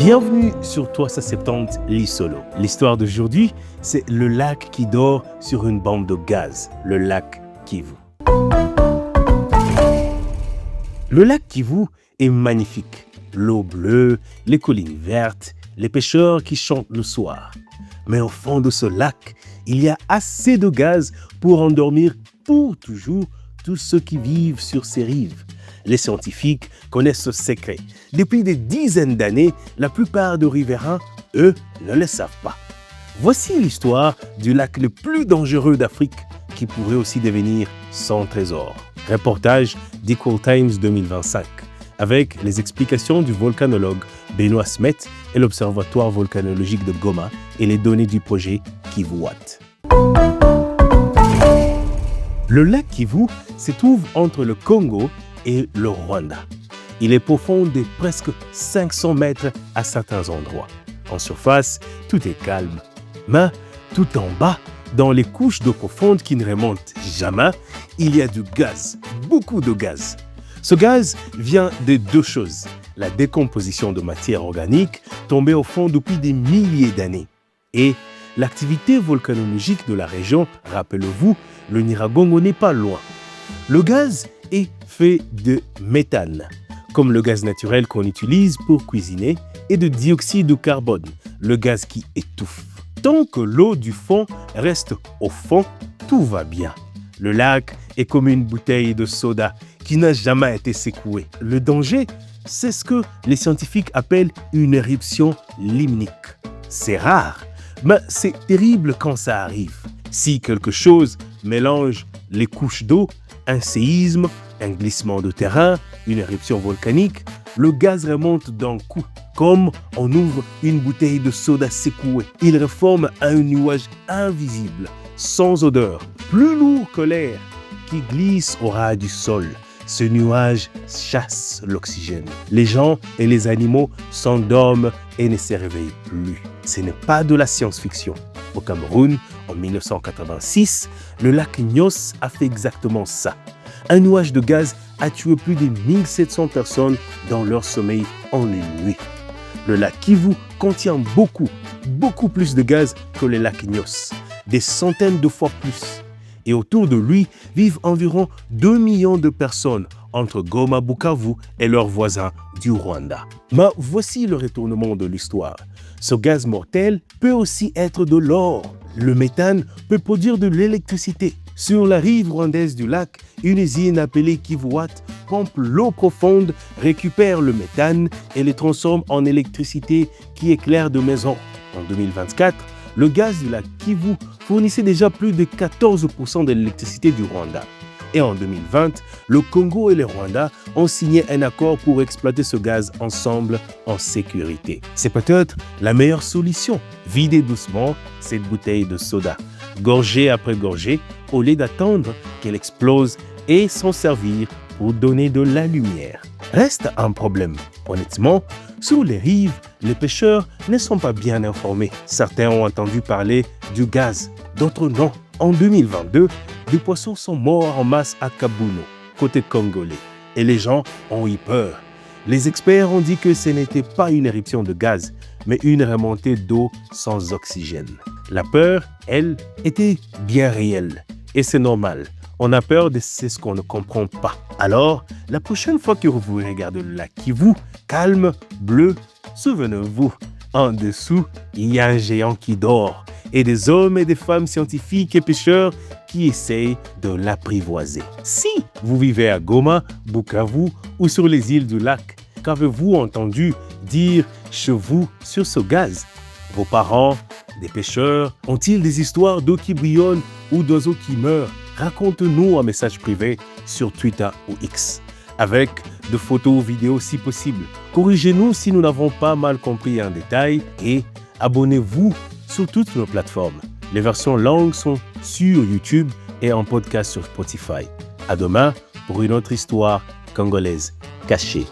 Bienvenue sur 370 Lisolo. L'histoire d'aujourd'hui, c'est le lac qui dort sur une bande de gaz, le lac Kivu. Le lac Kivu est magnifique. L'eau bleue, les collines vertes, les pêcheurs qui chantent le soir. Mais au fond de ce lac, il y a assez de gaz pour endormir pour toujours tous ceux qui vivent sur ces rives. Les scientifiques connaissent ce secret. Depuis des dizaines d'années, la plupart des riverains, eux, ne le savent pas. Voici l'histoire du lac le plus dangereux d'Afrique qui pourrait aussi devenir son trésor. Reportage d'Equal Times 2025 avec les explications du volcanologue Benoît Smet et l'Observatoire volcanologique de Goma et les données du projet Kivuwat. Le lac Kivu se trouve entre le Congo et le Rwanda. Il est profond de presque 500 mètres à certains endroits. En surface, tout est calme. Mais tout en bas, dans les couches d'eau profonde qui ne remontent jamais, il y a du gaz, beaucoup de gaz. Ce gaz vient de deux choses. La décomposition de matière organique tombée au fond depuis des milliers d'années et l'activité volcanologique de la région. Rappelez-vous, le Nyiragongo n'est pas loin. Le gaz est fait de méthane, comme le gaz naturel qu'on utilise pour cuisiner, et de dioxyde de carbone, le gaz qui étouffe. Tant que l'eau du fond reste au fond, tout va bien. Le lac est comme une bouteille de soda qui n'a jamais été secouée. Le danger, c'est ce que les scientifiques appellent une éruption limnique. C'est rare, mais c'est terrible quand ça arrive. Si quelque chose mélange les couches d'eau, un séisme, un glissement de terrain, une éruption volcanique, le gaz remonte d'un coup, comme on ouvre une bouteille de soda secouée. Il reforme un nuage invisible, sans odeur, plus lourd que l'air, qui glisse au ras du sol. Ce nuage chasse l'oxygène. Les gens et les animaux s'endorment et ne se réveillent plus. Ce n'est pas de la science-fiction. Au Cameroun, en 1986, le lac Nyos a fait exactement ça. Un nuage de gaz a tué plus de 1700 personnes dans leur sommeil en une nuit. Le lac Kivu contient beaucoup plus de gaz que le lac Nyos, des centaines de fois plus. Et autour de lui vivent environ 2 millions de personnes entre Goma, Bukavu et leurs voisins du Rwanda. Mais voici le retournement de l'histoire. Ce gaz mortel peut aussi être de l'or. Le méthane peut produire de l'électricité. Sur la rive rwandaise du lac, une usine appelée Kivuwat pompe l'eau profonde, récupère le méthane et le transforme en électricité qui éclaire de maisons. En 2024, le gaz du lac Kivu fournissait déjà plus de 14% de l'électricité du Rwanda. Et en 2020, le Congo et le Rwanda ont signé un accord pour exploiter ce gaz ensemble en sécurité. C'est peut-être la meilleure solution. Vider doucement cette bouteille de soda, gorgée après gorgée, au lieu d'attendre qu'elle explose et s'en servir pour donner de la lumière. Reste un problème. Honnêtement, sur les rives, les pêcheurs ne sont pas bien informés. Certains ont entendu parler du gaz, d'autres non. En 2022, des poissons sont morts en masse à Kabuno, côté congolais, et les gens ont eu peur. Les experts ont dit que ce n'était pas une éruption de gaz, mais une remontée d'eau sans oxygène. La peur, elle, était bien réelle, et c'est normal. On a peur de ce qu'on ne comprend pas. Alors, la prochaine fois que vous regardez le lac Kivu, calme, bleu, souvenez-vous, en dessous, il y a un géant qui dort et des hommes et des femmes scientifiques et pêcheurs qui essayent de l'apprivoiser. Si vous vivez à Goma, Bukavu ou sur les îles du lac, qu'avez-vous entendu dire chez vous sur ce gaz? Vos parents, des pêcheurs, ont-ils des histoires d'eau qui brillonne ou d'oiseaux qui meurent? Raconte-nous un message privé sur Twitter ou X, avec de photos ou vidéos si possible. Corrigez-nous si nous n'avons pas mal compris un détail et abonnez-vous sur toutes nos plateformes. Les versions longues sont sur YouTube et en podcast sur Spotify. À demain pour une autre histoire congolaise cachée.